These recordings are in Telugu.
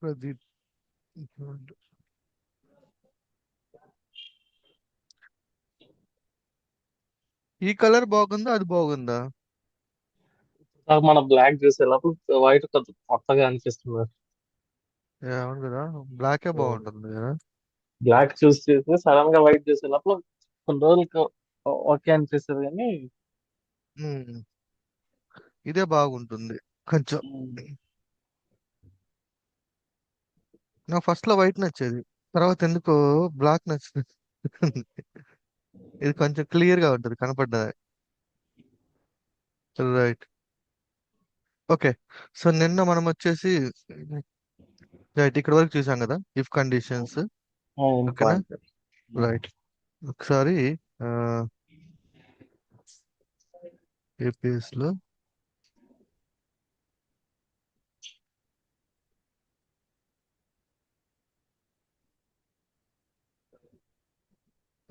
ప్రదీప్. ఈ కలర్ బాగుందా, అది బాగుందా? నాకు మన బ్లాక్ చూసేటప్పుడు వైట్ కొంచెం కొత్తగా అనిపిస్తుంది. అవును కదా, బ్లాకే బాగుంటుంది కదా. బ్లాక్ చూసి చూసి సడన్ గా వైట్ చూసేటప్పుడు కొన్ని రోజులకి ఓకే అనిపిస్తుంది కానీ ఉమ్, ఇదే బాగుంటుంది కొంచెం. ఉమ్, నాకు ఫస్ట్ లో వైట్ నచ్చేది, తర్వాత ఎందుకో బ్లాక్ నచ్చింది. ఇది కొంచెం క్లియర్ గా ఉంటుంది కనపడ్డది. రైట్. ఓకే. సో నిన్న మనం వచ్చేసి రైట్ ఇక్కడ వరకు చూసాం కదా, ఇఫ్ కండిషన్స్. అవును ఓకేనా? పాయింట్. రైట్. ఒకసారి ఏపీఎస్ లో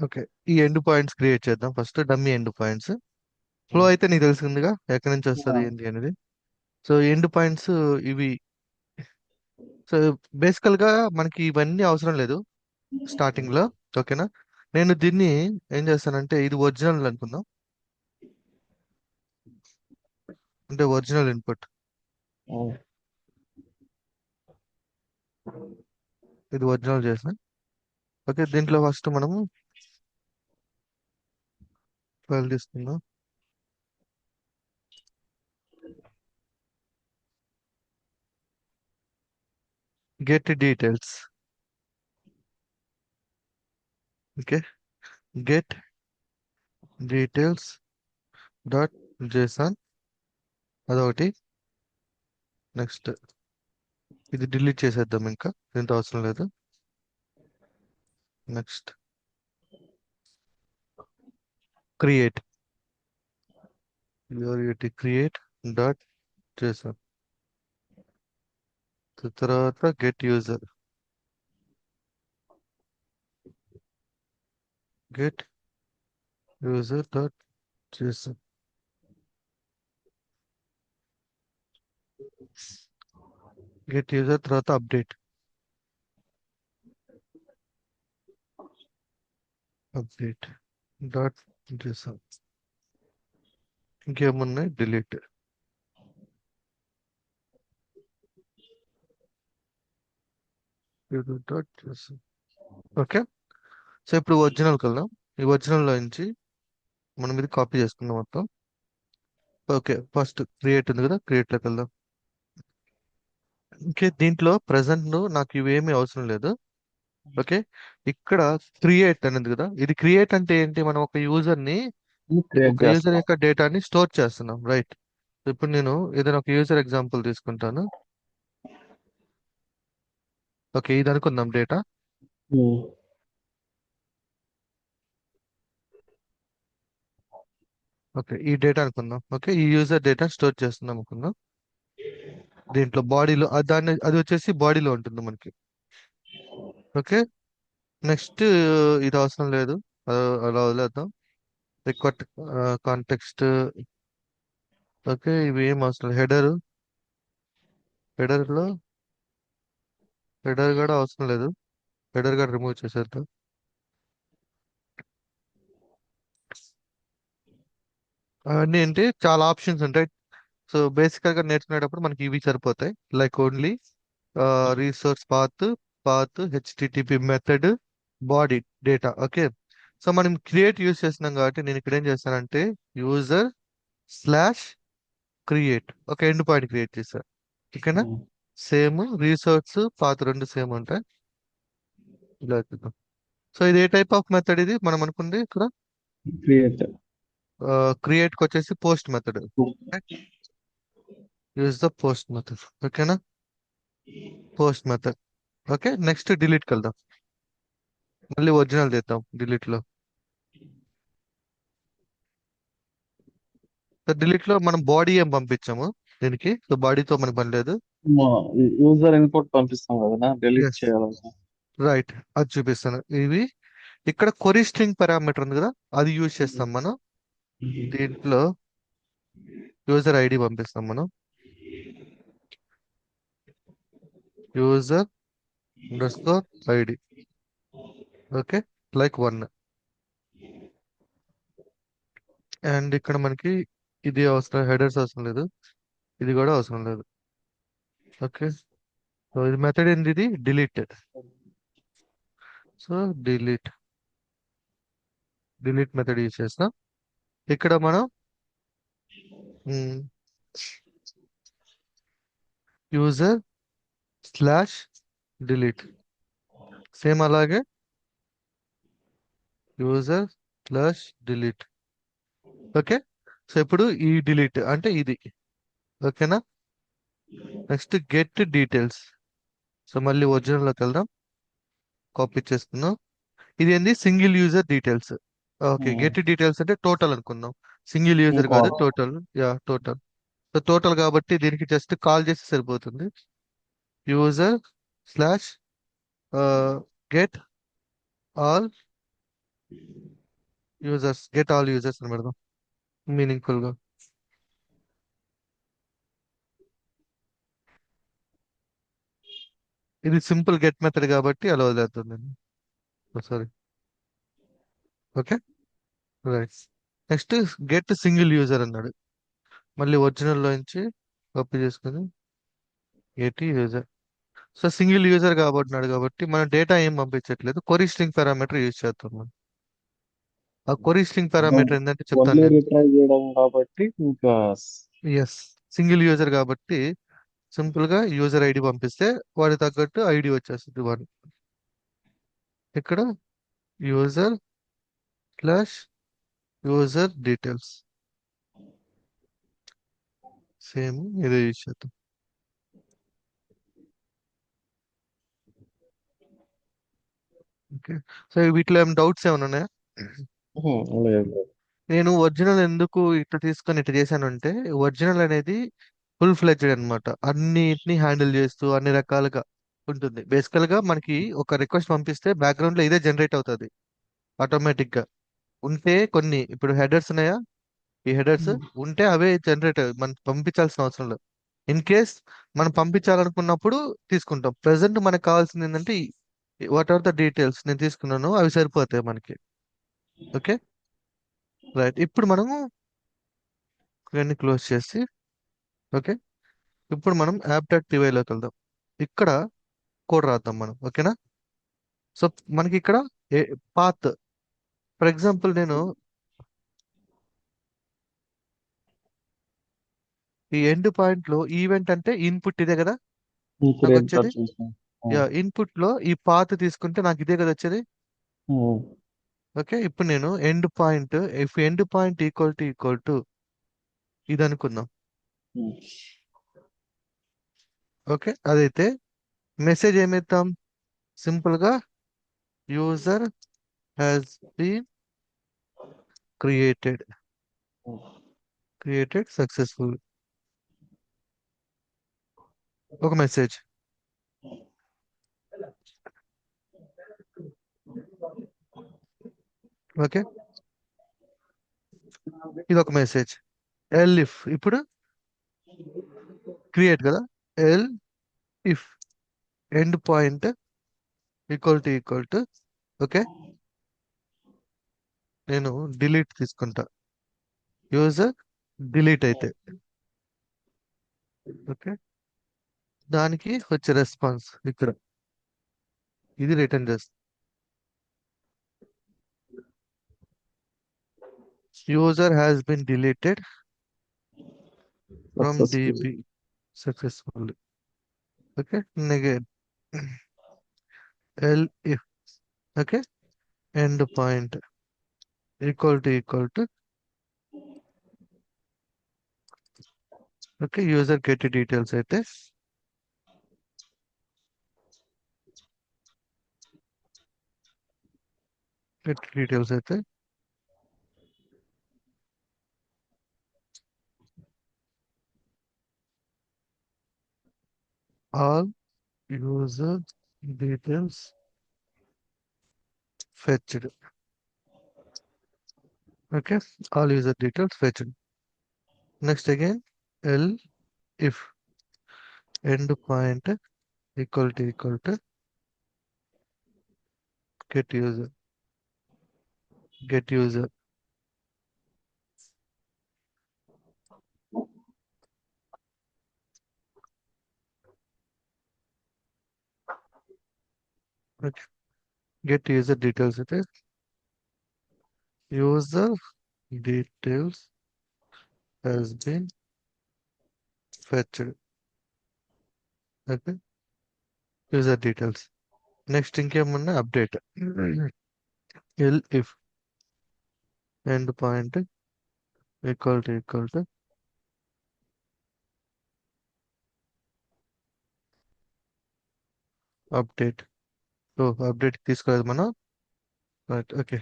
ఓకే, ఈ ఎండ్ పాయింట్స్ క్రియేట్ చేద్దాం first, dummy end points. Flow అయితే నీకు తెలిసిందిగా ఎక్కడి నుంచి వస్తుంది ఏంటి అనేది. సో ఎండ్ పాయింట్స్ ఇవి. సో బేసికల్ గా మనకి ఇవన్నీ అవసరం లేదు స్టార్టింగ్ లో. ఓకేనా? నేను దీన్ని ఏం చేస్తానంటే, ఇది ఒరిజినల్ అనుకుందాం, అంటే ఒరిజినల్ ఇన్పుట్. ఇది ఒరిజినల్ చేసిన. ఓకే, దీంట్లో ఫస్ట్ మనము ఫైల్ తీసుకుందాం. Get details. Okay, get details dot JSON, అదొకటి. నెక్స్ట్ ఇది డిలీట్ చేసేద్దాం, ఇంకా దీంతో అవసరం లేదు. Next create, create dot JSON. తర్వాత get user, get user dot JSON. Get user తర్వాత అప్డేట్, అప్డేట్ డాట్ జేసన్. ఇంకేమున్నాయి? Delete. Dot JSON. Okay. So ఇప్పుడు ఒరిజినల్కి వెళ్దాం. ఈ ఒరిజినల్ లో నుంచి మనం ఇది కాపీ చేసుకుందాం మొత్తం. ఓకే, ఫస్ట్ క్రియేట్ ఉంది కదా, క్రియేట్ లోకి వెళ్దాం. ఓకే, దీంట్లో ప్రజెంట్ నాకు ఇవేమీ అవసరం లేదు. ఓకే, ఇక్కడ క్రియేట్ అనేది కదా, ఇది క్రియేట్ అంటే ఏంటి, మనం ఒక యూజర్ ని, క్రియేట్ ఒక యూజర్ చేస్తున్నాం. యొక్క డేటాని స్టోర్ చేస్తున్నాం. రైట్. ఇప్పుడు నేను ఏదైనా ఒక యూజర్ ఎగ్జాంపుల్ తీసుకుంటాను. ఓకే, ఇది అనుకుందాం డేటా. ఓకే, ఈ డేటా అనుకుందాం. ఓకే, ఈ యూజర్ డేటా స్టోర్ చేస్తున్నాం అనుకుందాం. దీంట్లో బాడీలో అది వచ్చేసి బాడీలో ఉంటుంది మనకి. ఓకే, నెక్స్ట్ ఇది అవసరం లేదు, అలా వదిలేద్దాం. Request context. ఓకే, ఇవి ఏం అవసరం లేదు. హెడర్ లో హెడర్ కూడా అవసరం లేదు, హెడర్ కూడా రిమూవ్ చేసేద్దాం. అవన్నీ ఏంటి, చాలా ఆప్షన్స్ ఉంటాయి. సో బేసిక్ గా నేర్చుకునేటప్పుడు మనకి ఇవి సరిపోతాయి. Like only resource path, HTTP method, body, data. Okay. So మనం క్రియేట్ యూజ్ చేస్తున్నాం కాబట్టి నేను ఇక్కడ ఏం చేస్తానంటే, యూజర్ స్లాష్ క్రియేట్ ఒక ఎండ్ పాయింట్ క్రియేట్ చేశాను. ఓకేనా? సేమ్ రీసోర్స్ పాత్ రెండు సేమ్ ఉంటాయి. ఇలా చూద్దాం. సో ఇది ఏ టైప్ ఆఫ్ మెథడ్, ఇది మనం అనుకుంది ఇక్కడ క్రియేట్. క్రియేట్ కి వచ్చేసి post method. Use the post method. ఓకేనా? Post method. Okay, next delete వెళ్దాం. మళ్ళీ ఒరిజినల్ తీద్దాం డిలీట్ లో. డిలీట్ లో మనం బాడీ ఏం పంపించాము దీనికి, సో బాడీతో మనకు పని లేదు. యూజర్ ఇన్పుట్ పంపిస్తాం కదా, డిలీట్ ఎస్, చేయాలి. రైట్. అది చూపిస్తాను. ఇవి ఇక్కడ కొరీ స్ట్రింగ్ పారామీటర్ ఉంది కదా, అది యూజ్ చేస్తాం మనం. దీంట్లో యూజర్ ఐడి పంపిస్తాం మనం. User under score ID. Okay, like 1. And ఇక్కడ మనకి ఇది అవసరం, హెడర్స్ అవసరం లేదు, ఇది కూడా అవసరం లేదు. ఓకే, సో ఇది మెథడ్ ఏంది, ఇది delete. So delete method use చేస్తాం. ఇక్కడ మనం యూజర్ స్లాష్ డిలీట్, సేమ్ అలాగే user slash delete. Okay, so ఇప్పుడు ఈ డిలీట్ అంటే ఇది. ఓకేనా, నెక్స్ట్ గెట్ డీటెయిల్స్. సో మళ్ళీ ఒరిజినల్లోకి వెళ్దాం, కాపీ చేసుకుందాం. ఇది ఏంది, single user details. Okay, get details అంటే టోటల్ అనుకుందాం, సింగిల్ యూజర్ ఇంకా కాదు, total. Yeah, total. So total కాబట్టి దీనికి జస్ట్ కాల్ చేస్తే సరిపోతుంది. User slash get all users అని పెడదాం మీనింగ్ఫుల్ గా. ఇది సింపుల్ గెట్ మెథడ్ కాబట్టి అలా వదిలేద్దాం నేను. Sorry. Okay, right. Next get single user అన్నాడు, మళ్ళీ ఒరిజినల్ లోంచి కాపీ చేసుకుని get user. So single user కాబట్టినాడు కాబట్టి మనం డేటా ఏం పంపించట్లేదు, కొరీ స్ట్రింగ్ పారామీటర్ యూజ్ చేస్తున్నాం. ఆ కొరీ స్ట్రింగ్ పారామీటర్ ఏంటంటే చెప్తాను ఓన్లీ నేను. రిట్రైవ్ చేయడం కాబట్టి ఇంకా ఎస్, సింగిల్ యూజర్ కాబట్టి సింపుల్ గా యూజర్ ఐడి పంపిస్తే వాడి తగ్గట్టు ఐడి వచ్చేస్తుంది వాడు. ఇక్కడ user slash user details, same ఇదే యూజ్ చేద్దాం. ఓకే, సో వీటిలో ఏమైనా డౌట్స్ ఏమైనా ఉన్నాయా? లేదు. నేను ఒరిజినల్ ఎందుకు ఇట్లా తీసుకొని ఇట్లా చేశానంటే, ఒరిజినల్ అనేది ఫుల్ ఫ్లెడ్జ్డ్ అనమాట, అన్నిటిని హ్యాండిల్ చేస్తూ అన్ని రకాలుగా ఉంటుంది. బేసికల్ గా మనకి ఒక రిక్వెస్ట్ పంపిస్తే బ్యాక్గ్రౌండ్ లో ఇదే జనరేట్ అవుతుంది ఆటోమేటిక్ గా. ఉంటే కొన్ని ఇప్పుడు హెడర్స్ ఉన్నాయా, ఈ హెడర్స్ ఉంటే అవే జనరేట్ మనం పంపించాల్సిన అవసరం లేదు. ఇన్ కేస్ మనం పంపించాలనుకున్నప్పుడు తీసుకుంటాం. ప్రెసెంట్ మనకు కావాల్సింది ఏంటంటే వాట్ ఆర్ ద డీటెయిల్స్ నేను తీసుకున్నాను, అవి సరిపోతాయి మనకి. Okay, right. ఇప్పుడు మనము ఇవన్నీ క్లోజ్ చేసి, ఓకే, ఇప్పుడు మనం యాప్ డాట్ లోకి వెళ్దాం. ఇక్కడ కోడ్ రాద్దాం మనం. ఓకేనా, సో మనకి ఇక్కడ పాత్, ఫర్ ఎగ్జాంపుల్ నేను ఈ ఎండ్ పాయింట్ లో ఈవెంట్ అంటే ఇన్పుట్ ఇదే కదా నాకు క్రియేట్ వచ్చేది. చేసాం. యా, ఇన్పుట్ లో ఈ పాత్ తీసుకుంటే నాకు ఇదే కదా వచ్చేది. ఓకే, ఇప్పుడు నేను end point, if end point equal to ఇది అనుకుందాం. ఓకే, అదైతే మెసేజ్ ఏమిద్దాం, సింపుల్ గా user has been created successful, ఒక మెసేజ్. ఓకే, ఇది ఒక మెసేజ్. ఎల్ ఇఫ్, ఇప్పుడు క్రియేట్ కదా, elif end point equal to okay, నేను డిలీట్ తీసుకుంటా, యూజర్ డిలీట్ అయితే. ఓకే, దానికి వచ్చే రెస్పాన్స్ ఇక్కడ ఇది రిటర్న్ చేస్తుంది. User has been deleted from successful. DB successfully. Okay, నెగెట్ elif, okay, end point equal to okay, user get details అయితే all user details fetched. Okay, all user details fetched. Next again elif end point equal to get user get user get user details అయితే user details has been fetched. Okay, user details. Next ఇంకేమున్నా update. Elif end point equal to update. So update తీసుకోలేదు మనం. Right, okay.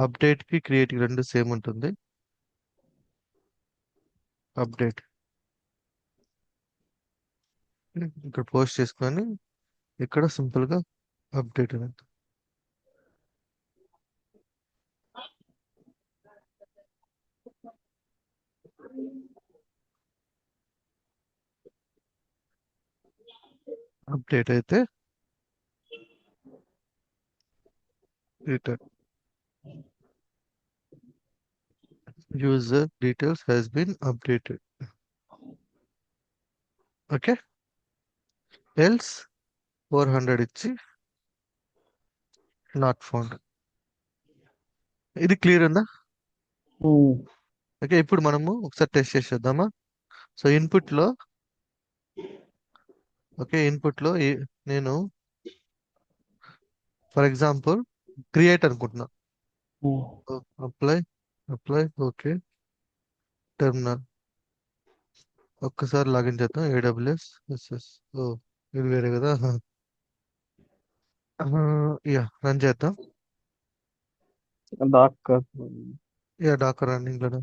అప్డేట్ కి క్రియేట్ రెండు సేమ్ ఉంటుంది. అప్డేట్ ఇక్కడ పోస్ట్ చేసుకొని ఇక్కడ సింపుల్ గా అప్డేట్ అనేది. అప్డేట్ అయితే return user details has been updated. Okay, else 400 ఇచ్చి నాట్ ఫౌండ్. ఇది క్లియర్ ఉందా? ఓకే, ఇప్పుడు మనము ఒకసారి టెస్ట్ చేసేద్దామా? సో ఇన్పుట్ లో, ఓకే, ఇన్పుట్ లో నేను ఫర్ ఎగ్జాంపుల్ క్రియేట్ అనుకుంటున్నా. Apply apply okay, terminal. ఒక్కసారి లాగిన్ చేద్దాం. AWS SS. ఓ, ఇది వేరే కదా. యా, రన్ చేద్దాం. డాక్ యా, డాకర్ రన్నింగ్ లో.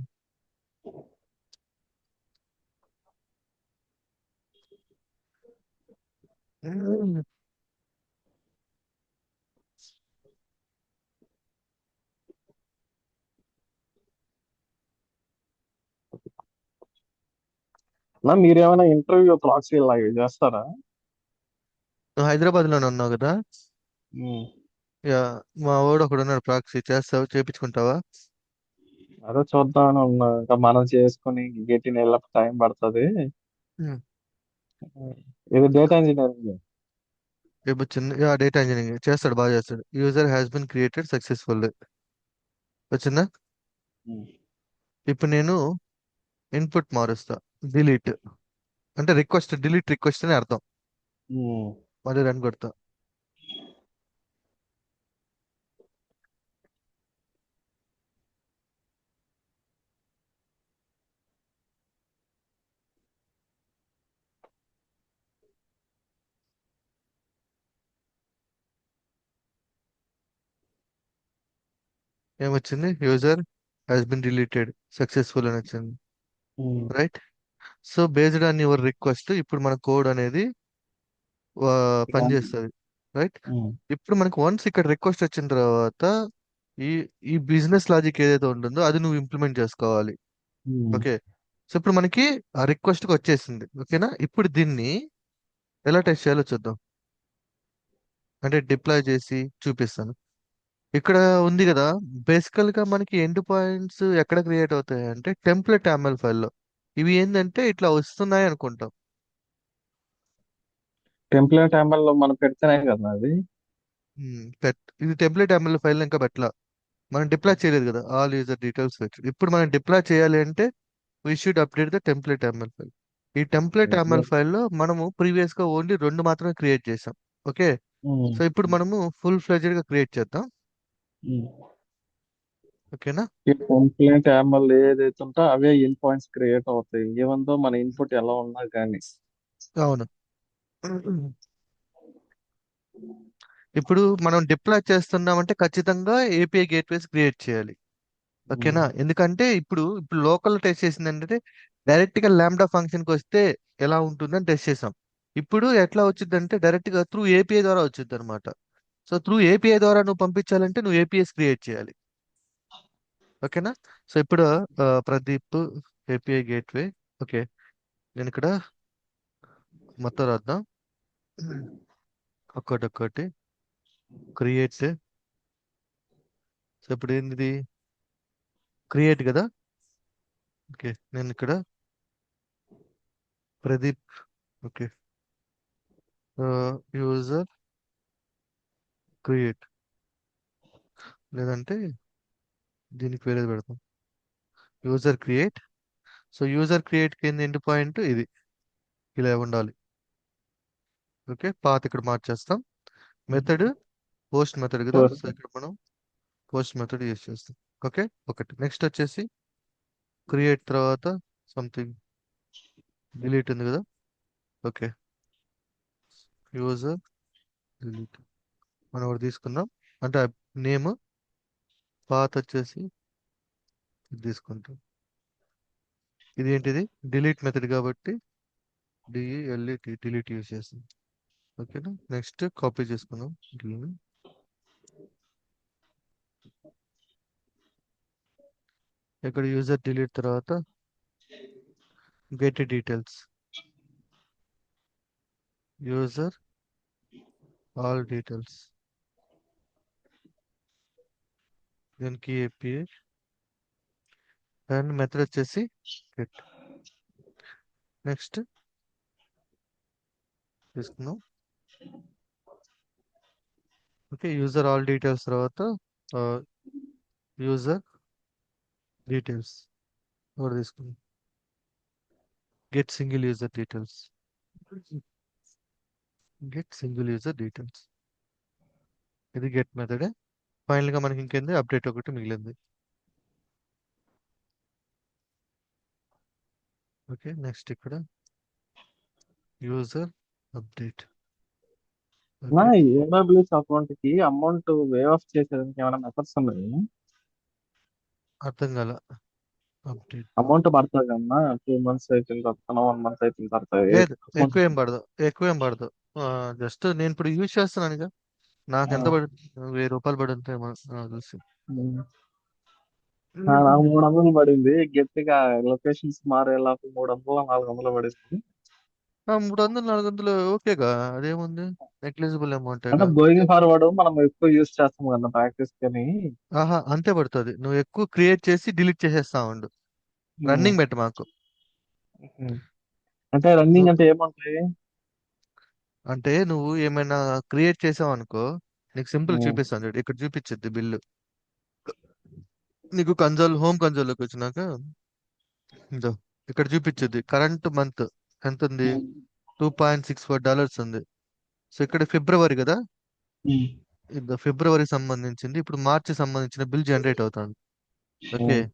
మీరేమైనా ఇంటర్వ్యూ ప్రాక్సీ లాగా చేస్తారా? నువ్వు హైదరాబాద్ లోనే ఉన్నావు కదా. యా, మా వాడు ఒకడు ఉన్నాడు ప్రాక్సీ. చేస్తావు, చేపించుకుంటావా? అదే చూద్దామని ఉన్నా. ఇంకా మనం చేసుకుని గెటిన్ వెళ్ళ టైం పడుతుంది. Hmm. ఇది డేటా ఇంజనీరింగ్. ఇప్పుడు చిన్న, యా, డేటా ఇంజనీరింగ్ చేస్తాడు, బాగా చేస్తాడు. User has been created successful. వచ్చిందా? ఇప్పుడు నేను ఇన్పుట్ మారుస్తా. డిలీట్ అంటే రిక్వెస్ట్, డిలీట్ రిక్వెస్ట్ అని అర్థం. మళ్ళీ రన్ కొడతా. ఏమొచ్చింది? User has been deleted successful అని వచ్చింది. Right. So based on your request ఇప్పుడు మన కోడ్ అనేది పనిచేస్తుంది. రైట్. ఇప్పుడు మనకు వన్స్ ఇక్కడ రిక్వెస్ట్ వచ్చిన తర్వాత ఈ ఈ బిజినెస్ లాజిక్ ఏదైతే ఉంటుందో అది నువ్వు ఇంప్లిమెంట్ చేసుకోవాలి. ఓకే. సో ఇప్పుడు మనకి ఆ రిక్వెస్ట్కి వచ్చేసింది. ఓకేనా? ఇప్పుడు దీన్ని ఎలా టెస్ట్ చేయాలో చూద్దాం. అంటే డిప్లాయ్ చేసి చూపిస్తాను. ఇక్కడ ఉంది కదా, బేసికల్ గా మనకి ఎండ్ పాయింట్స్ ఎక్కడ క్రియేట్ అవుతాయి అంటే టెంప్లెట్ యామల్ ఫైల్లో. ఇవి ఏంటంటే ఇట్లా వస్తున్నాయి అనుకుంటాం. టెంప్లెట్ ఎంఎల్ లో మనం పెడితేనే కదా అది. ఇది టెంప్లెట్ యామల్ ఫైల్ ఇంకా పెట్టలా. మనం డిప్లాయ్ చేయలేదు కదా, ఆల్ యూజర్ డీటెయిల్స్ వచ్చి. ఇప్పుడు మనం డిప్లాయ్ చేయాలి అంటే we should update the template YAML file. ఈ టెంప్లెట్ యామల్ ఫైల్లో మనము ప్రీవియస్ గా ఓన్లీ రెండు మాత్రమే క్రియేట్ చేసాం. ఓకే. సో ఇప్పుడు మనము ఫుల్ ఫ్లెడ్జ్డ్ గా క్రియేట్ చేద్దాం. ఓకేనా? ఈ టెంప్లెట్ ఎంఎల్ ఏదైతే ఉందో అవే ఇన్ పాయింట్స్ క్రియేట్ అవుతాయి ఏమందో మన ఇన్పుట్ ఎలా ఉన్నా కానీ. అవును. ఇప్పుడు మనం డిప్లాయ్ చేస్తున్నామంటే ఖచ్చితంగా ఏపీఐ గేట్వేస్ క్రియేట్ చేయాలి. ఓకేనా? ఎందుకంటే ఇప్పుడు లోకల్ టెస్ట్ చేసింది అంటే డైరెక్ట్ గా లాంబ్డా ఫంక్షన్ కి వస్తే ఎలా ఉంటుందని టెస్ట్ చేసాం. ఇప్పుడు ఎట్లా వచ్చిందంటే డైరెక్ట్ గా త్రూ ఏపీఐ ద్వారా వచ్చింది అనమాట. సో త్రూ ఏపీఐ ద్వారా నువ్వు పంపించాలంటే నువ్వు ఏపీఎస్ క్రియేట్ చేయాలి. ఓకేనా? సో ఇప్పుడు ప్రదీప్ ఏపీఐ గేట్వే. ఓకే, నేను ఇక్కడ మొత్తం రాద్దాం. ఒక్కటి క్రియేట్. సో ఇప్పుడు ఏంది క్రియేట్ కదా. ఓకే నేను ఇక్కడ ప్రదీప్. ఓకే యూజర్ క్రియేట్, లేదంటే దీనికి వేరేది పెడతాం, user create. So user create కింద ఎండ్ పాయింట్ ఇది ఇలా ఉండాలి. ఓకే పాత్ ఇక్కడ మార్చేస్తాం. మెథడ్ పోస్ట్ మెథడ్ కదా, సో పోస్ట్. ఇక్కడ మనం పోస్ట్ మెథడ్ యూజ్ చేస్తాం. ఓకే ఒకటి నెక్స్ట్ వచ్చేసి క్రియేట్ తర్వాత సంథింగ్ డిలీట్ ఉంది కదా. ఓకే యూజర్ డిలీట్ మనం ఒకటి తీసుకుందాం, అంటే నేమ్. పాత్ వచ్చేసి ఇది తీసుకుంటాం. ఇది ఏంటిది డిలీట్ మెథడ్ కాబట్టి డిఎల్ఈటి డిలీట్ యూజ్ చేస్తాం. ఓకేనా నెక్స్ట్ కాపీ చేసుకుందాం దీన్ని. ఇక్కడ యూజర్ డిలీట్ తర్వాత get details, user all details, దీనికి ఏపీఐ అండ్ మెథడ్ వచ్చేసి గెట్. నెక్స్ట్ తీసుకుందాం. ఓకే యూజర్ ఆల్ డీటెయిల్స్ తర్వాత యూజర్ డీటెయిల్స్ కూడా తీసుకుందాం. Get single user details, get single user details. ఇది గెట్ మెథడ్. ఫైనల్ గా మనకి ఇంకేంది అప్డేట్ ఒకటి మిగిలింది. ఓకే నెక్స్ట్ ఇక్కడ యూజర్ అప్డేట్. నా ఓకే ఏడబ్ల్యూఎస్ అకౌంట్ కి అమౌంట్ వేవ్ ఆఫ్ చేసేదానికి ఏమైనా మెథడ్స్ ఉన్నాయి? అర్థం కాల. అప్డేట్ అమౌంట్ పడుతుంది కన్నా 2 months అయిపోయిన తర్వాత 1 month అయిపోయిన తర్వాత లేదు, అకౌంట్. ఎక్కువ ఏం పడదు, ఎక్కువ ఏం పడదు. జస్ట్ నేను ఇప్పుడు యూజ్ చేస్తున్నాను. నాకు ఎంత పడి 1000 రూపాయలు పడి ఉంటాయి నాకు తెలిసి. నాకు 300 పడింది గట్టిగా. లొకేషన్స్ మారేలాకు 300 400 పడింది. 300 400 ఓకేగా, అదేముంది నెగ్లిజిబుల్ అంటే అమౌంటేగా. గోయింగ్ ఫార్వర్డ్ మనం ఎక్కువ యూస్ చేస్తాం కదా ప్రాక్టీస్ కని. ఆహా అంతే పడుతుంది, నువ్వు ఎక్కువ క్రియేట్ చేసి డిలీట్ చేసేస్తా ఉండు. ఉమ్, రన్నింగ్ పెట్టు మాకు. ఉమ్. అంటే రన్నింగ్ నువ్వు అంటే ఏముంటాయి? అంటే నువ్వు ఏమైనా క్రియేట్ చేసావు అనుకో, నీకు సింపుల్ ఉమ్, చూపిస్తాను చూడు, ఇక్కడ చూపించద్ది బిల్లు. నీకు హోమ్ కన్సోల్లోకి వచ్చినాక ఇదో ఇక్కడ చూపించద్ది కరెంట్ మంత్ ఎంత ఉంది, $2.64 ఉంది. సో ఇక్కడ ఫిబ్రవరి కదా, ఉమ్, ఇది ఫిబ్రవరి సంబంధించింది. ఇప్పుడు మార్చి సంబంధించిన బిల్ జనరేట్ అవుతుంది. ఓకే ఉమ్,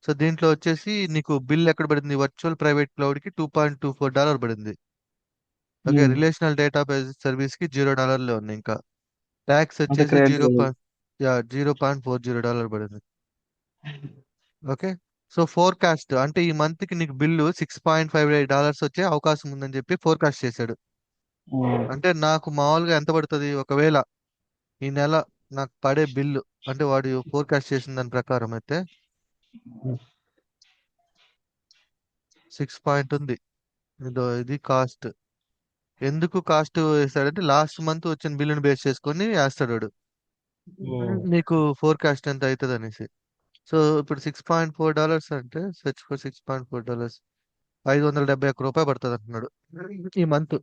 సో దీంట్లో వచ్చేసి నీకు బిల్ ఎక్కడ పడింది, వర్చువల్ ప్రైవేట్ క్లౌడ్ కి $2.24 పడింది. ఓకే ఉమ్. రిలేషనల్ డేటాబేస్ సర్వీస్ కి $0 ఉంది. ఇంకా ట్యాక్స్ అంటే వచ్చేసి క్రెడిట్. 0.40 పడింది. ఓకే సో ఫోర్కాస్ట్ అంటే ఈ మంత్ కి నీకు బిల్లు $6.58 వచ్చే అవకాశం ఉందని చెప్పి ఫోర్కాస్ట్ చేశాడు. అంటే నాకు మామూలుగా ఎంత పడుతుంది ఒకవేళ ఈ నెల నాకు పడే బిల్లు, అంటే వాడు ఫోర్కాస్ట్ చేసిన దాని ప్రకారం అయితే 6 ఉంది. ఇది కాస్ట్. ఎందుకు కాస్ట్ వేస్తాడంటే లాస్ట్ మంత్ వచ్చిన బిల్లుని బేస్ చేసుకొని వేస్తాడు వాడు. నీకు ఫోర్కాస్ట్ ఎంత అవుతుంది అనేసి. సో ఇప్పుడు $6.4 అంటే సెర్చ్ ఫర్ $6.4 ₹571 పడుతుంది అంటున్నాడు ఈ మంత్.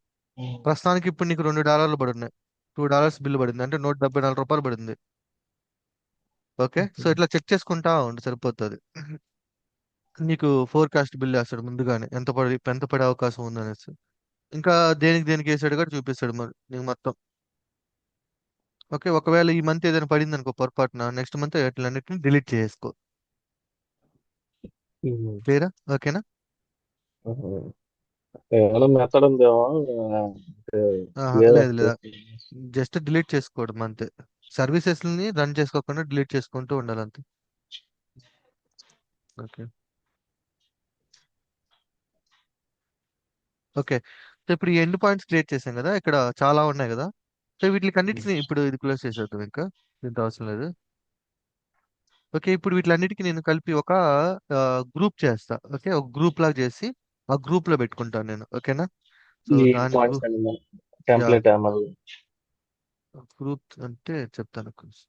ప్రస్తుతానికి ఇప్పుడు నీకు $2 పడున్నాయి, $2 బిల్లు పడింది అంటే ₹174 పడింది. ఓకే సో ఇట్లా చెక్ చేసుకుంటా ఉండి సరిపోతుంది. నీకు ఫోర్కాస్ట్ బిల్ వేస్తాడు ముందుగానే ఎంత పడే అవకాశం ఉంది అనేసి. ఇంకా దేనికి దేనికి వేసాడు కూడా చూపిస్తాడు మరి నీకు మొత్తం. ఓకే ఒకవేళ ఈ మంత్ ఏదైనా పడింది అనుకో పొరపాటున, నెక్స్ట్ మంత్ అన్నిటిని డిలీట్ చేసుకో. క్లియరా ఓకేనా. ఏమైనా మెథడ్ ఉందేమో అంటే వేవ్ ఆఫ్ లేదు లేదా, చేసి. జస్ట్ డిలీట్ చేసుకోవడం అంతే. సర్వీసెస్ ని రన్ చేసుకోకుండా డిలీట్ చేసుకుంటూ ఉండాలి అంతే. ఓకే ఓకే సో ఇప్పుడు ఈ ఎండ్ పాయింట్స్ క్రియేట్ చేసాం కదా, ఇక్కడ చాలా ఉన్నాయి కదా. సో వీటికి అన్నిటిని ఇప్పుడు ఇది క్లోజ్ చేసేద్దాం, ఇంకా దీంతో అవసరం లేదు. ఓకే ఇప్పుడు వీటిలన్నిటికీ నేను కలిపి ఒక గ్రూప్ చేస్తా. ఓకే ఒక గ్రూప్ లాగా చేసి ఆ గ్రూప్ లో పెట్టుకుంటాను నేను. ఓకేనా సో ఈ దాని పాయింట్స్ అన్ని. Yeah, template ML. గ్రూప్ అంటే చెప్తాను కొంచెం.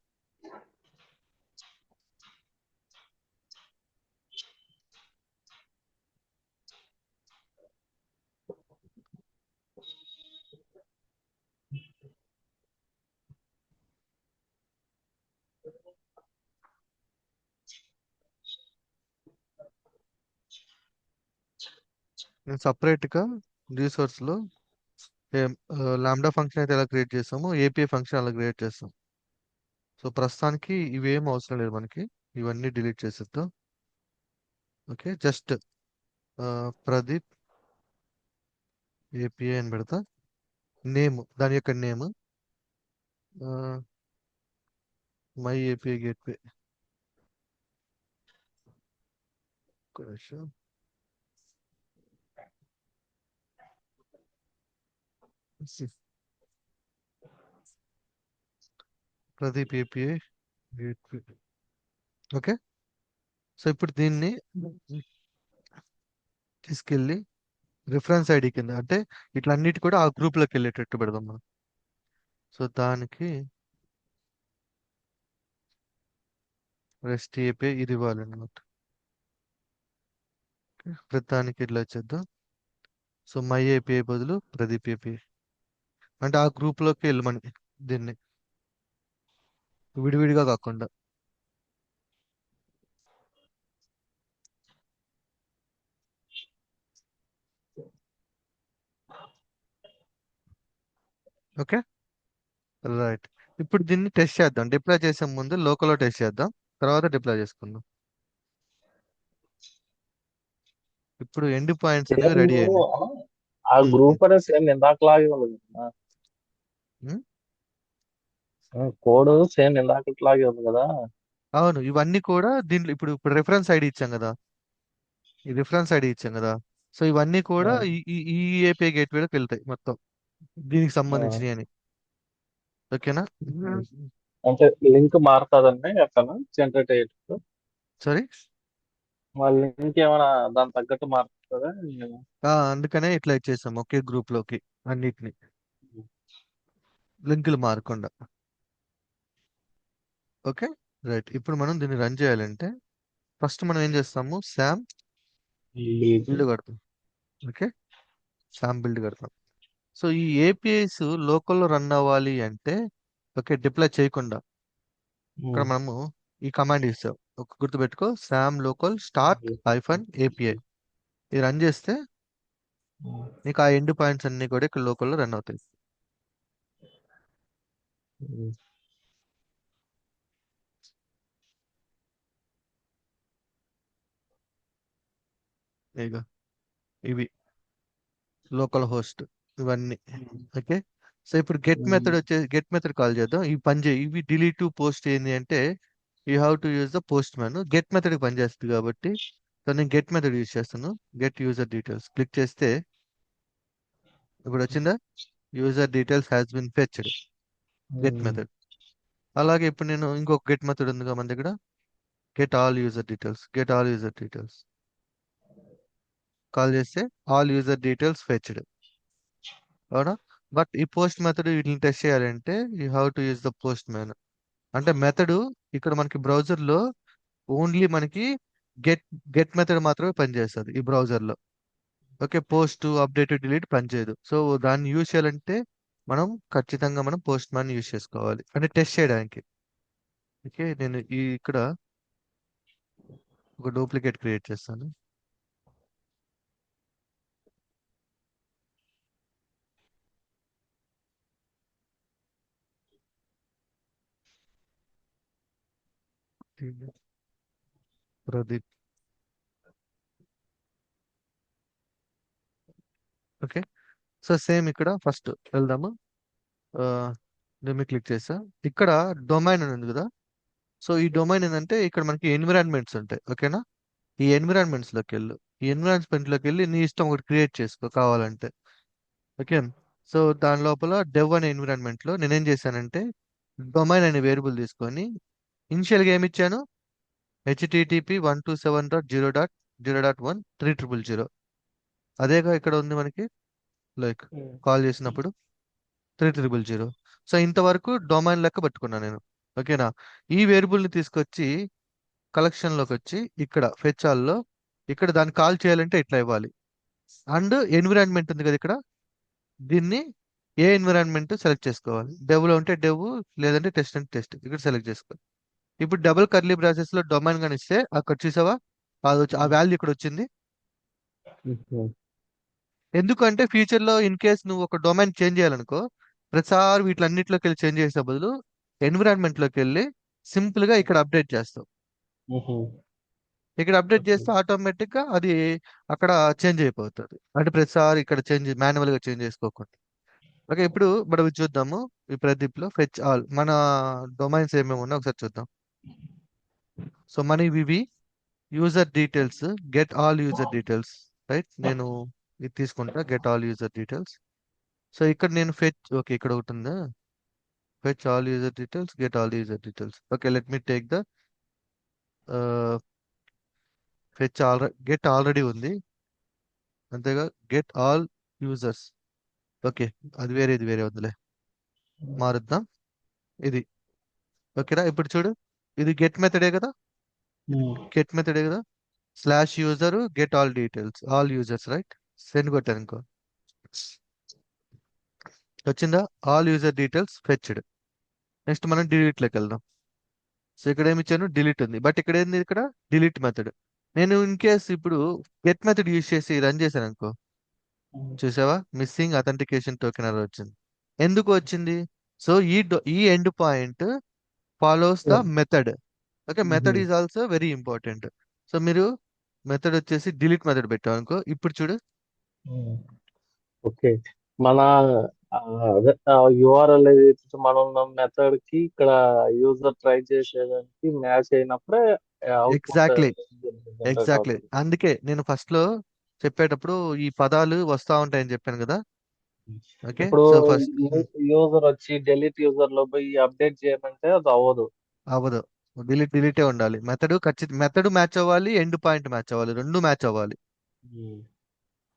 నేను separate గా రిసోర్స్ లో లాంబ్డా ఫంక్షన్ అయితే ఎలా క్రియేట్ చేస్తామో ఏపీఐ ఫంక్షన్ అలా క్రియేట్ చేస్తాం. సో ప్రస్తుతానికి ఇవేం అవసరం లేదు మనకి, ఇవన్నీ డిలీట్ చేసేద్దాం. ఓకే, జస్ట్ ప్రదీప్ ఏపీఐ అని పెడతా. నేమ్, దాని యొక్క name my API gateway. Pradeep API gateway. Okay, so ఇప్పుడు దీన్ని తీసుకెళ్ళి రిఫరెన్స్ ఐడి కింద, అంటే ఇట్లన్నిటి కూడా ఆ గ్రూప్ లోకి వెళ్ళేటట్టు పెడదాం మనం. సో దానికి రెస్ట్ ఏపీఐ ఇది ఇవ్వాలన్నమాట. ప్రతిదానికి ఇట్లా చేద్దాం. సో మై ఏపీఐ బదులు ప్రదీప్ ఏపీఐ, అంటే ఆ గ్రూప్ లోకి వెళ్ళమని, దీన్ని విడివిడిగా కాకుండా. Okay, right. ఇప్పుడు దీన్ని టెస్ట్ చేద్దాం. డిప్లాయ్ చేసే ముందు లోకల్లో టెస్ట్ చేద్దాం, తర్వాత డిప్లాయ్ చేసుకుందాం. ఇప్పుడు ఎండ్ పాయింట్స్ అనేవి సేమ్ రెడీ అయినాయి. ఆ ఉమ్, ఉమ్, గ్రూప్ అనేది సేమ్ ఇందాకలాగే ఉంది కదా. ఉమ్. కోడ్ సేమ్ ఇందాకట్లాగే ఉంది కదా. అవును, ఇవన్నీ కూడా దీంట్లో ఇప్పుడు ఇప్పుడు రిఫరెన్స్ ఐడి ఇచ్చాం కదా, ఈ రిఫరెన్స్ ఐడి ఇచ్చాం కదా. సో ఇవన్నీ కూడా ఉమ్, ఈ ఏపీఐ గేట్వేలోకి వెళ్తాయి మొత్తం, దీనికి ఉమ్, సంబంధించినవి అని. ఓకేనా? ఉమ్. అంటే లింక్ మారుతుందండి అక్కడ జనరేట్ అయ్యేటప్పుడు. సారీ. మా లింక్ ఏమైనా దాని తగ్గట్టు మారుతుందా? అందుకనే ఇట్లా ఇచ్చేసాం ఒకే గ్రూప్ లోకి అన్నిటిని, లింకులు మారకుండా. Okay, right. ఇప్పుడు మనం దీన్ని రన్ చేయాలంటే ఫస్ట్ మనం ఏం చేస్తాము, శామ్ లీడ్. బిల్డ్ కడతాం. ఓకే, శామ్ బిల్డ్ కడతాం. సో ఈ ఏపీఐస్ లోకల్లో రన్ అవ్వాలి అంటే, ఓకే, డిప్లాయ్ చేయకుండా ఇక్కడ మనము ఈ కమాండ్ ఇస్తాం. ఒక గుర్తుపెట్టుకో, Sam local start hyphen API. ఇది రన్ చేస్తే నీకు ఆ ఎండ్ పాయింట్స్ అన్ని కూడా ఇక్కడ లోకల్లో రన్ అవుతాయి. ఇక ఇవి లోకల్ హోస్ట్ ఇవన్నీ. ఓకే, సో ఇప్పుడు గెట్ మెథడ్ కాల్ చేద్దాం. ఇవి పనిచేయి, ఇవి డిలీట్ టు పోస్ట్ ఏంటి అంటే you have to use the post man. Get method పనిచేస్తుంది కాబట్టి, సో నేను గెట్ మెథడ్ యూజ్ చేస్తాను. గెట్ యూజర్ డీటెయిల్స్ క్లిక్ చేస్తే ఇప్పుడు వచ్చిందా, user details has been fetched, get method. అలాగే ఇప్పుడు నేను ఇంకొక గెట్ మెథడ్ ఉందిగా మన దగ్గర, get all user details. Get all user details call చేస్తే ఆల్ యూజర్ డీటెయిల్స్ ఫెచ్డ్, అవునా? బట్ ఈ పోస్ట్ మెథడ్ వీటిని టెస్ట్ చేయాలంటే you have to use the post man. అంటే మెథడ్ ఇక్కడ మనకి బ్రౌజర్ లో ఓన్లీ మనకి గెట్ గెట్ మెథడ్ మాత్రమే పనిచేస్తుంది ఈ బ్రౌజర్ లో. ఓకే, పోస్ట్ అప్డేట్ డిలీట్ పనిచేయదు. సో దాన్ని యూజ్ చేయాలంటే మనం ఖచ్చితంగా మనం పోస్ట్ మ్యాన్ యూజ్ చేసుకోవాలి, అంటే టెస్ట్ చేయడానికి. ఓకే, నేను ఇక్కడ ఒక డూప్లికేట్ క్రియేట్ చేస్తాను. ప్రదీప్. ఓకే, సో సేమ్ ఇక్కడ ఫస్ట్ వెళ్దాము. దీన్ని క్లిక్ చేసా. ఇక్కడ డొమైన్ అని ఉంది కదా. సో ఈ డొమైన్ ఏంటంటే ఇక్కడ మనకి ఎన్విరాన్మెంట్స్ ఉంటాయి. ఓకేనా? ఈ ఎన్విరాన్మెంట్స్ లోకి వెళ్ళు. ఈ ఎన్విరాన్మెంట్ లోకి వెళ్ళి నీ ఇష్టం ఒకటి క్రియేట్ చేసుకో కావాలంటే. ఓకే, సో దాని లోపల డెవ్ అనే ఎన్విరాన్మెంట్ లో నేనేం చేశానంటే డొమైన్ అనే వేరియబుల్ తీసుకొని ఇనిషియల్గా ఏమి ఇచ్చాను, http 127.0.0.1 3000. అదేగా ఇక్కడ ఉంది మనకి, లైక్ కాల్ చేసినప్పుడు. 3000. సో ఇంతవరకు డొమైన్ లెక్క పట్టుకున్నాను నేను. ఓకేనా? ఈ వేరియబుల్ ని తీసుకొచ్చి కలెక్షన్ లోకి వచ్చి ఇక్కడ ఫెచ్ ఆల్ లో ఇక్కడ దాన్ని కాల్ చేయాలంటే ఇట్లా ఇవ్వాలి. అండ్ ఎన్విరాన్మెంట్ ఉంది కదా ఇక్కడ, దీన్ని ఏ ఎన్విరాన్మెంట్ సెలెక్ట్ చేసుకోవాలి. డెవ్ లో ఉంటే డెవ్, లేదంటే టెస్ట్ అంటే టెస్ట్, ఇక్కడ సెలెక్ట్ చేసుకోవాలి. ఇప్పుడు డబుల్ కర్లీ బ్రాసెస్ లో డొమైన్ కానీ ఇస్తే అక్కడ చూసావా, ఆ వాల్యూ ఇక్కడ వచ్చింది. ఎందుకంటే ఫ్యూచర్ లో ఇన్ కేస్ నువ్వు ఒక డొమైన్ చేంజ్ చేయాలనుకో, ప్రతిసారి వీటిలన్నిటిలోకి వెళ్ళి చేంజ్ చేసే బదులు ఎన్విరాన్మెంట్ లోకి వెళ్ళి సింపుల్ గా ఇక్కడ అప్డేట్ చేస్తావు. ఇక్కడ అప్డేట్ చేస్తే ఆటోమేటిక్ గా అది అక్కడ చేంజ్ అయిపోతుంది. అంటే ప్రతిసారి ఇక్కడ చేంజ్ మాన్యువల్ గా చేంజ్ చేసుకోకుండా. ఓకే, ఇప్పుడు మనం ఇది చూద్దాము. ఈ ప్రదీప్ లో ఫెచ్ ఆల్ మన డొమైన్స్ ఏమేమి ఉన్నాయో ఒకసారి చూద్దాం. సో మన ఇవి user details, get all user details. Right, నేను ఇది తీసుకుంటా, get all user details. So ఇక్కడ నేను ఫెచ్, ఓకే ఇక్కడ ఒకటి ఉందా, fetch all user details, get all user details. Okay, let me take the fetch get already ఉంది, అంతేగా. గెట్ ఆల్ యూజర్స్, ఓకే అది వేరే, ఇది వేరే వద్దులే, మారుద్దాం. ఇది ఓకేనా? ఇప్పుడు చూడు, ఇది గెట్ మెథడే కదా, ఇది గెట్ మెథడే కదా. Slash user get all details, all users, right. Send కొట్టాను ఇంకో, వచ్చిందా? All user details fetched. Next మనం డిలీట్ లోకి వెళ్దాం. సో ఇక్కడ ఏమి ఇచ్చాను, డిలీట్ ఉంది. బట్ ఇక్కడ ఏంది, ఇక్కడ డిలీట్ మెథడ్. నేను ఇన్ కేస్ ఇప్పుడు గెట్ మెథడ్ యూజ్ చేసి రన్ చేశాను అనుకో, చూసావా, మిస్సింగ్ అథెంటికేషన్ టోకెన్ అని వచ్చింది. ఎందుకు వచ్చింది? సో ఈ end point follows the method. Okay, method is also very important. So మీరు మెథడ్ వచ్చేసి డిలీట్ మెథడ్ పెట్టాం అనుకో, ఇప్పుడు చూడు. ఓకే. మన అదే యూఆర్ఎల్ ఏదైతే మనం ఉన్న మెథడ్ కి ఇక్కడ యూజర్ ట్రై చేసేదానికి మ్యాచ్ అయినప్పుడే అవుట్పుట్ ఎగ్జాక్ట్లీ, జనరేట్ ఎగ్జాక్ట్లీ. అవుతుంది. అందుకే నేను ఫస్ట్ లో చెప్పేటప్పుడు ఈ పదాలు వస్తా ఉంటాయని చెప్పాను కదా. ఓకే, ఇప్పుడు సో ఫస్ట్ యూజర్ వచ్చి డెలీట్ యూజర్ లో పోయి అప్డేట్ చేయమంటే అది అవ్వదు. అవ్వదు. డిలీటే ఉండాలి. మెథడ్ మ్యాచ్ అవ్వాలి, ఎండ్ పాయింట్ మ్యాచ్ అవ్వాలి, రెండు మ్యాచ్ అవ్వాలి.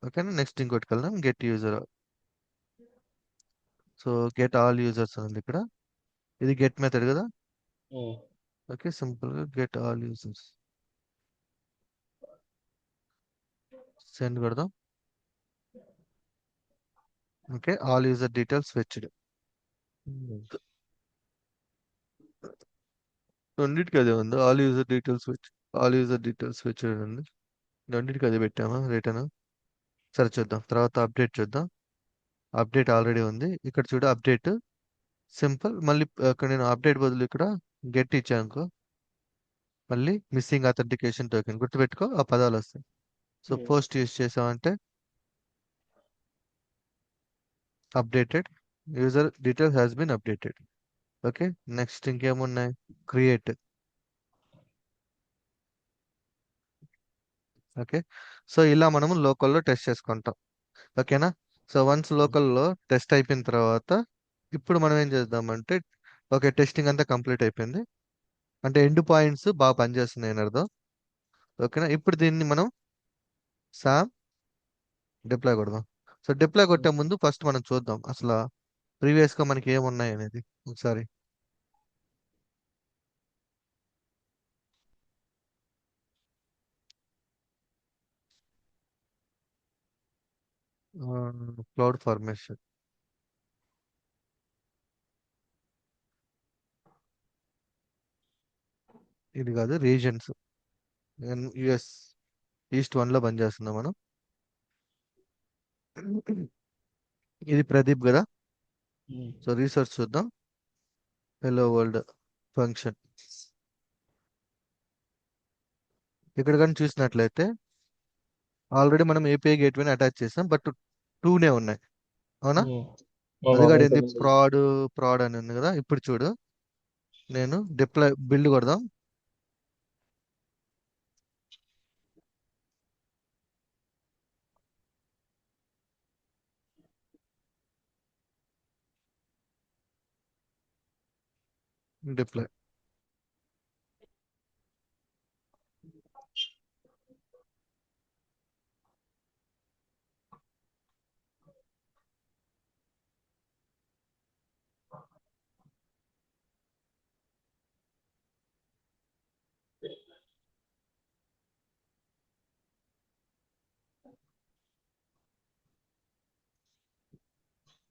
ఓకేనా? నెక్స్ట్ ఇంకోటికి వెళ్దాం, get user. So get all users ఉంది ఇక్కడ, ఇది గెట్ మెథడ్ కదా. ఓకే, సింపుల్ గా గెట్ ఆల్ యూజర్స్ సెండ్ కొడదాం. Okay, all user details fetched. రెండింటికి అదే ఉంది, all user details fetch, all user details fetched ఉంది. రెండింటికి అదే పెట్టామా రిటర్న్. సరే చూద్దాం, తర్వాత అప్డేట్ చూద్దాం. అప్డేట్ ఆల్రెడీ ఉంది, ఇక్కడ చూడు అప్డేట్ సింపుల్. మళ్ళీ ఇక్కడ నేను అప్డేట్ బదులు ఇక్కడ గెట్ ఇచ్చానుకో, మళ్ళీ మిస్సింగ్ అథెంటికేషన్ టోకెన్, గుర్తుపెట్టుకో ఆ పదాలు వస్తాయి. సో పోస్ట్ యూస్ చేసామంటే updated, user details has been updated. Okay, next ఇంకేమున్నాయి, క్రియేట్. ఓకే, సో ఇలా మనము లోకల్లో టెస్ట్ చేసుకుంటాం. ఓకేనా? సో వన్స్ లోకల్లో టెస్ట్ అయిపోయిన తర్వాత ఇప్పుడు మనం ఏం చేద్దామంటే, ఓకే టెస్టింగ్ అంతా కంప్లీట్ అయిపోయింది, అంటే ఎండ్ పాయింట్స్ బాగా పనిచేస్తున్నాయి అని అర్థం. ఓకేనా? ఇప్పుడు దీన్ని మనం సామ్ డిప్లాయ్ కొడదాం. సో డిప్లాయ్ కొట్టే ముందు ఫస్ట్ మనం చూద్దాం అసలు ప్రీవియస్ గా మనకి ఏమున్నాయి అనేది ఒకసారి. క్లౌడ్ ఫార్మేషన్, ఇది కాదు, రీజన్స్. యుఎస్ ఈస్ట్ 1 లో బంద్ చేస్తున్నాం మనం. ఇది ప్రదీప్ కదా. సో రీసెర్చ్ చూద్దాం, హలో వరల్డ్ ఫంక్షన్. ఇక్కడ కానీ చూసినట్లయితే ఆల్రెడీ మనం ఏపీఐ గేట్వేని అటాచ్ చేసాం, బట్ టూనే ఉన్నాయి. అవునా? అది కూడా ఏంది, ప్రాడ్ అని ఉంది కదా. ఇప్పుడు చూడు, నేను డిప్లాయ్ బిల్డ్ కొడదాం. Deploy,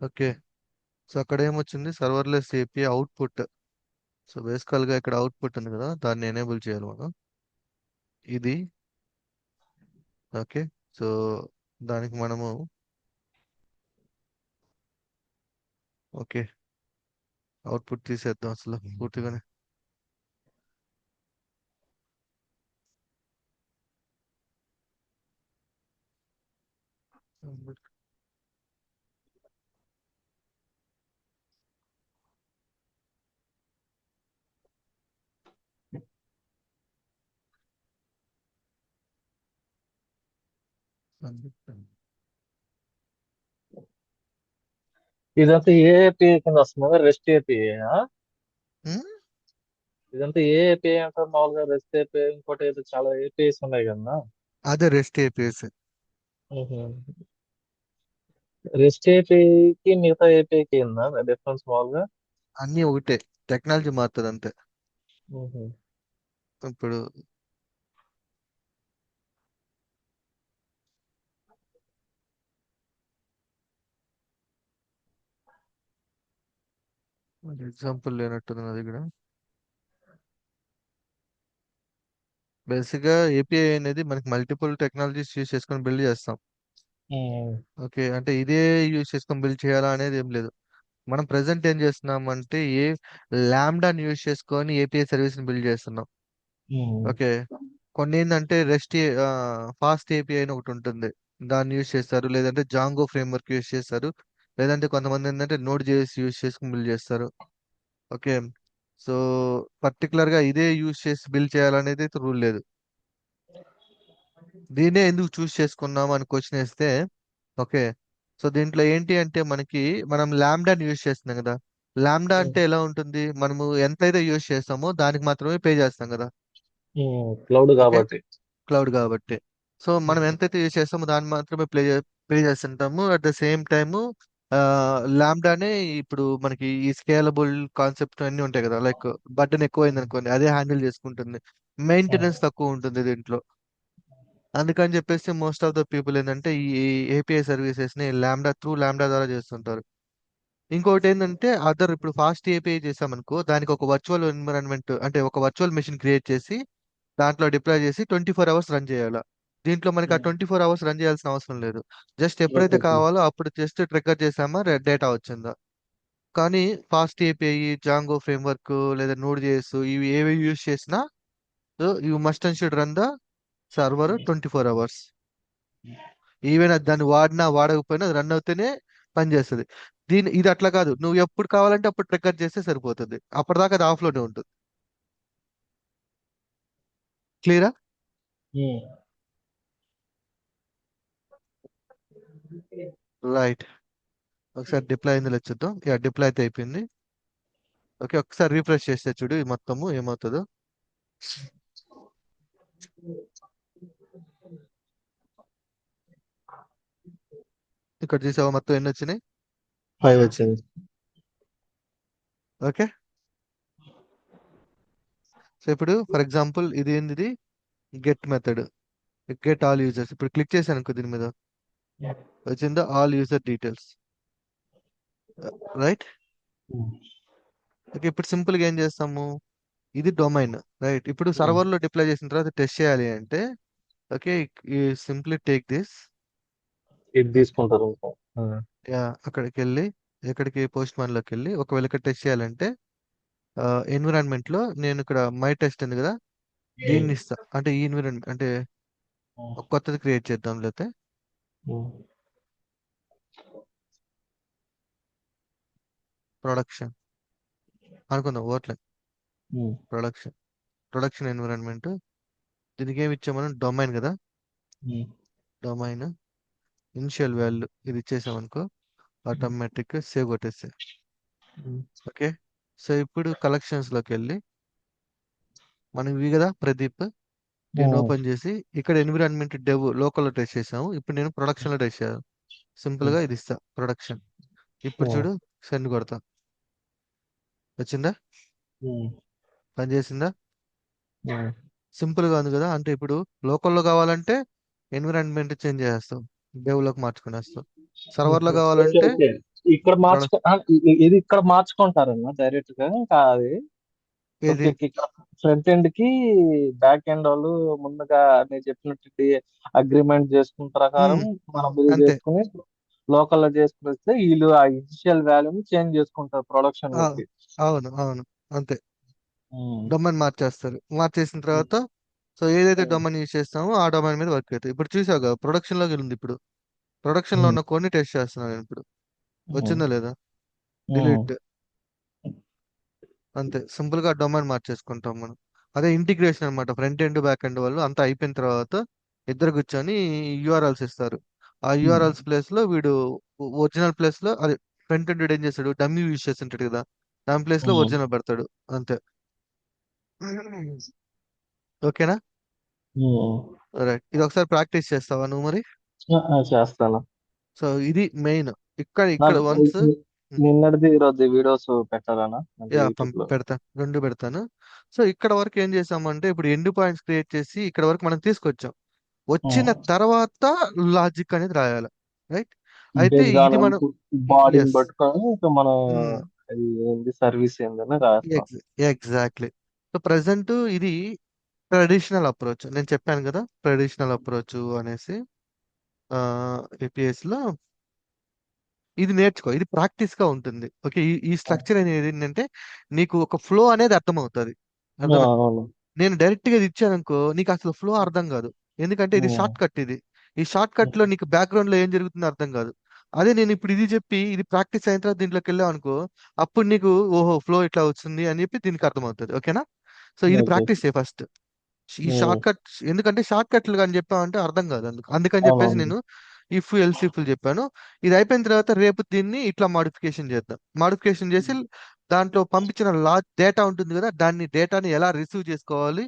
okay. సో అక్కడ ఏమొచ్చింది, సర్వర్లెస్ ఏపీఐ అవుట్పుట్. సో బేసికల్ గా ఇక్కడ అవుట్పుట్ ఉంది కదా, దాన్ని ఎనేబుల్ చేయాలి మనం. ఇది ఓకే. సో దానికి మనము ఓకే అవుట్పుట్ తీసేద్దాం అసలు పూర్తిగానే. ఇదంతా ఏ ఏపీఐ కింద వస్తుంది? Rest API? ఉమ్, ఇదంతా ఏ ఏపీఐ అంటారు మామూలుగా? రెస్ట్ ఏపీఐ, ఇంకోటి ఏదో చాలా ఏపీఐస్ ఉన్నాయి కదా. అదే రెస్ట్ ఏపీఎస్. రెస్ట్ ఏపీఐకి మిగతా ఏపీఐకి ఏందా డిఫరెన్స్ మామూలుగా? అన్నీ ఒకటే, టెక్నాలజీ మారుతుంది అంతే. మ్మ్. ఇప్పుడు ఎగ్జాంపుల్ లేనట్టుంది నా దగ్గర. బేసిక్ గా ఏపీఐ అనేది మనకి మల్టిపుల్ టెక్నాలజీస్ యూస్ చేసుకొని బిల్డ్ చేస్తాం. మ్మ్. ఓకే, అంటే ఇదే యూస్ చేసుకొని బిల్డ్ చేయాలా అనేది ఏం లేదు. మనం ప్రెసెంట్ ఏం చేస్తున్నాం అంటే ల్యాండాని యూస్ చేసుకొని ఏపీఐ సర్వీస్ ని బిల్డ్ చేస్తున్నాం. మ్మ్. ఓకే. కొన్ని ఏంటంటే రెస్ట్ ఫాస్ట్ ఏపీఐ అని ఒకటి ఉంటుంది, దాన్ని యూస్ చేస్తారు. లేదంటే జాంగో ఫ్రేమ్వర్క్ యూస్ చేస్తారు. లేదంటే కొంతమంది ఏంటంటే నోడ్ జేఎస్ యూస్ చేసుకుని బిల్డ్ చేస్తారు. ఓకే. సో పర్టికులర్ గా ఇదే యూస్ చేసి బిల్డ్ చేయాలనేది అయితే రూల్ లేదు. దీన్నే ఎందుకు చూస్ చేసుకున్నాం అని క్వశ్చన్ వేస్తే, ఓకే, సో దీంట్లో ఏంటి అంటే మనం ల్యాండాని యూస్ చేస్తున్నాం కదా. ల్యాండా అంటే ఎలా ఉంటుంది, మనము ఎంతైతే యూస్ చేస్తామో దానికి మాత్రమే పే చేస్తాం కదా. క్లౌడ్ ఓకే, కాబట్టి. క్లౌడ్ కాబట్టి. సో మనం మ్మ్. ఎంతైతే యూస్ చేస్తామో దాన్ని మాత్రమే పే చేస్తుంటాము. అట్ ద సేమ్ టైము లాంబ్డానే ఇప్పుడు మనకి ఈ స్కేలబుల్ కాన్సెప్ట్ అన్ని ఉంటాయి కదా, లైక్ బటన్ ఎక్కువైంది అనుకోండి అదే హ్యాండిల్ చేసుకుంటుంది. మెయింటెనెన్స్ తక్కువ ఉంటుంది దీంట్లో. అందుకని చెప్పేసి మోస్ట్ ఆఫ్ ద పీపుల్ ఏంటంటే ఈ ఏపీఐ సర్వీసెస్ ని ల్యాండా ద్వారా చేస్తుంటారు. ఇంకోటి ఏంటంటే అదర్, ఇప్పుడు ఫాస్ట్ ఏపీఐ చేసామనుకో దానికి ఒక వర్చువల్ ఎన్విరాన్మెంట్ అంటే ఒక వర్చువల్ మెషిన్ క్రియేట్ చేసి దాంట్లో డిప్లాయ్ చేసి 24 అవర్స్ రన్ చేయాలి. దీంట్లో మనకి ఆ 24 అవర్స్ రన్ చేయాల్సిన అవసరం లేదు. జస్ట్ ఎప్పుడైతే ఓకే. కావాలో అప్పుడు జస్ట్ ట్రిగ్గర్ చేసామా డేటా వచ్చిందా. కానీ ఫాస్ట్ ఏపీఐ, జాంగో ఫ్రేమ్వర్క్ లేదా నోడ్ జేఎస్ ఇవి ఏవి యూజ్ చేసినా you must and should run the server 24 hours. Even అది దాన్ని వాడినా వాడకపోయినా అది రన్ అవుతూనే పనిచేస్తుంది. ఇది అట్లా కాదు, నువ్వు ఎప్పుడు కావాలంటే అప్పుడు ట్రిగ్గర్ చేస్తే సరిపోతుంది. అప్పటిదాకా అది ఆఫ్ లోనే ఉంటుంది. క్లియరా? మ్మ్. రైట్. ఒకసారి డిప్లాయ్ అయిందో చూద్దాం. యా, డిప్లాయ్ అయితే అయిపోయింది. ఓకే, ఒకసారి రీఫ్రెష్ చేస్తే చూడు ఇది మొత్తము ఏమవుతుందో. ఇక్కడ చూసావా మొత్తం ఎన్ని వచ్చినాయి. 5 వచ్చింది. ఓకే. సో ఇప్పుడు ఫర్ ఎగ్జాంపుల్ ఇది ఏంది, ఇది get method, get all users. ఇప్పుడు క్లిక్ చేశాను అనుకో దీని మీద, వచ్చిందా ఆల్ యూజర్ డీటెయిల్స్. రైట్. మ్మ్. ఓకే, ఇప్పుడు సింపుల్ గా ఏం చేస్తాము, ఇది డొమైన్. రైట్. ఇప్పుడు మ్మ్. సర్వర్ లో డిప్లాయ్ చేసిన తర్వాత టెస్ట్ చేయాలి అంటే, ఓకే, సింప్లీ టేక్ దిస్. ఇది తీసుకుంటారు ఇంకా. యా, అక్కడికి వెళ్ళి, ఎక్కడికి పోస్ట్ మ్యాన్ లోకి వెళ్ళి ఒకవేళ ఇక్కడ టెస్ట్ చేయాలంటే ఎన్విరాన్మెంట్ లో నేను ఇక్కడ మై టెస్ట్ ఉంది కదా, దీన్ని ఇస్తా. అంటే ఈ ఎన్విరాన్మెంట్ అంటే ఒక కొత్తది క్రియేట్ చేద్దాం. లేకపోతే మ్మ్. ప్రొడక్షన్ అనుకుందాం, ఓట్లే మ్మ్. ప్రొడక్షన్. ప్రొడక్షన్ ఎన్విరాన్మెంట్, దీనికి ఏమి ఇచ్చాం మనం, డొమైన్ కదా. మ్మ్. డొమైన్ ఇనిషియల్ వాల్యూ ఇది ఇచ్చేసాం అనుకో, ఆటోమేటిక్ సేవ్ కొట్టేస్తే. మ్మ్. ఓకే. సో ఇప్పుడు కలెక్షన్స్ లోకి వెళ్ళి మనం ఇవి కదా ప్రదీప్, దీన్ని మ్మ్. ఓపెన్ చేసి ఇక్కడ ఎన్విరాన్మెంట్ డెవ్ లోకల్లో టెస్ట్ చేసాము. ఇప్పుడు నేను ప్రొడక్షన్ లో టెస్ట్ చేయాలి. సింపుల్ గా ఇది ఇస్తా ప్రొడక్షన్. ఇప్పుడు మ్మ్. చూడు, సెండ్ కొడతా. వచ్చిందా, మ్మ్. పని చేసిందా. మ్మ్. సింపుల్ గా ఉంది కదా. అంటే ఇప్పుడు లోకల్లో కావాలంటే ఎన్విరాన్మెంట్ చేంజ్ చేస్తాం, డెవ్ లోకి మార్చుకునేస్తాం. సర్వర్ లో ఓకే. కావాలంటే ఓకే. ఇక్కడ ప్రొడక్ట్ మార్చుకో ఇది ఇక్కడ మార్చుకుంటారన్న డైరెక్ట్ గా ఇంకా అది ఏది ఓకే ఇక్కడ ఫ్రంట్ ఎండ్ కి బ్యాక్ ఎండ్ వాళ్ళు ముందుగా నేను చెప్పినట్టు అగ్రిమెంట్ చేసుకున్న ప్రకారం ఉమ్, మనం బిల్ అంతే. చేసుకుని లోకల్ లో చేసుకుని వస్తే వీళ్ళు ఆ ఇనిషియల్ వాల్యూని చేంజ్ చేసుకుంటారు ప్రొడక్షన్ ఆ, పెట్టి. అవును అవును, అంతే. ఉమ్, డొమైన్ మార్చేస్తారు. మార్చేసిన తర్వాత సో ఏదైతే ఉమ్, డొమైన్ యూజ్ చేస్తామో ఆ డొమైన్ మీద వర్క్ అవుతుంది. ఇప్పుడు చూసావుగా ప్రొడక్షన్ లోకి వెళ్ళింది. ఇప్పుడు ప్రొడక్షన్ లో ఉమ్, ఉన్న కొన్ని టెస్ట్ చేస్తున్నాను నేను ఇప్పుడు. ఉమ్, వచ్చిందా లేదా? ఉమ్, డిలీట్. అంతే, సింపుల్ గా డొమైన్ మార్చేసుకుంటాం మనం. అదే ఇంటిగ్రేషన్ అన్నమాట. ఫ్రంట్ ఎండ్ బ్యాక్ ఎండ్ వాళ్ళు అంతా అయిపోయిన తర్వాత ఇద్దరు కూర్చొని యూఆర్ఎల్స్ ఇస్తారు. ఆ ఉమ్, యూఆర్ఎల్స్ ప్లేస్ లో వీడు ఒరిజినల్ ప్లేస్ లో అదే ఫ్రంట్ ఎండ్ ఏం చేస్తాడు, డమ్మీ యూజ్ చేస్తుంటాడు కదా, దాని ప్లేస్ లో ఉమ్, ఒరిజినల్ పెడతాడు. అంతే. ఓకేనా? ఉమ్. రైట్, ఇది ఒకసారి ప్రాక్టీస్ చేస్తావా నువ్వు మరి? చేస్తాను. సో ఇది మెయిన్. ఇక్కడ ఇక్కడ నాకు వన్స్ నిన్నటిది ఈరోజు వీడియోస్ పెట్టాలనా అంటే యా యూట్యూబ్ లో. పెడతాను, రెండు పెడతాను. సో ఇక్కడ వరకు ఏం చేసామంటే ఇప్పుడు ఎండ్ పాయింట్స్ క్రియేట్ చేసి ఇక్కడ వరకు మనం తీసుకొచ్చాం. వచ్చిన తర్వాత లాజిక్ అనేది రాయాలి. రైట్. అయితే బేస్డ్ ఆన్ ఇది మనం ఇన్పుట్ బాడీని ఎస్ పట్టుకొని ఇంకా మనం అది ఏంది సర్వీస్ ఏందని రాస్తాం. ఎగ్జాక్ట్లీ. సో ప్రజెంట్ ఇది ట్రెడిషనల్ అప్రోచ్. నేను చెప్పాను కదా ట్రెడిషనల్ అప్రోచ్ అనేసి ఏపీఎస్ లో. ఇది నేర్చుకో, ఇది ప్రాక్టీస్ గా ఉంటుంది. ఓకే, ఈ స్ట్రక్చర్ అనేది ఏంటంటే నీకు ఒక ఫ్లో అనేది అర్థమవుతుంది. అర్థమైంది. అవును. నేను డైరెక్ట్ గా ఇది ఇచ్చాననుకో నీకు అసలు ఫ్లో అర్థం కాదు. ఎందుకంటే ఇది షార్ట్ కట్. ఇది ఈ షార్ట్ కట్ లో నీకు బ్యాక్గ్రౌండ్ లో ఏం జరుగుతుందో అర్థం కాదు. అదే నేను ఇప్పుడు ఇది చెప్పి ఇది ప్రాక్టీస్ అయిన తర్వాత దీంట్లోకి వెళ్ళావు అనుకో, అప్పుడు నీకు ఓహో ఫ్లో ఇట్లా వస్తుంది అని చెప్పి దీనికి అర్థమవుతుంది. ఓకేనా? సో ఇది ఓకే. ప్రాక్టీస్ చేయి ఫస్ట్. ఈ షార్ట్ కట్, ఎందుకంటే షార్ట్ కట్లు కానీ చెప్పామంటే అర్థం కాదు. అందుకని చెప్పేసి అవునవును. నేను ఇఫ్ ఎల్స్ ఇఫ్ చెప్పాను. ఇది అయిపోయిన తర్వాత రేపు దీన్ని ఇట్లా మాడిఫికేషన్ చేద్దాం. మాడిఫికేషన్ చేసి దాంట్లో పంపించిన డేటా ఉంటుంది కదా, దాన్ని డేటాని ఎలా రిసీవ్ చేసుకోవాలి,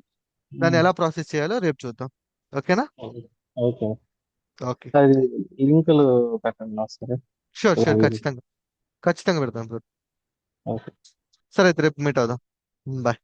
దాన్ని ఎలా ప్రాసెస్ చేయాలో రేపు చూద్దాం. ఓకేనా? ఓకే. ఓకే. అది లింకులు పెట్టండి నాకు సరే. Sure sure, live. ఖచ్చితంగా ఖచ్చితంగా పెడతాం బ్రో. ఓకే. సరే అయితే రేపు మీట్ అవుదాం. బాయ్.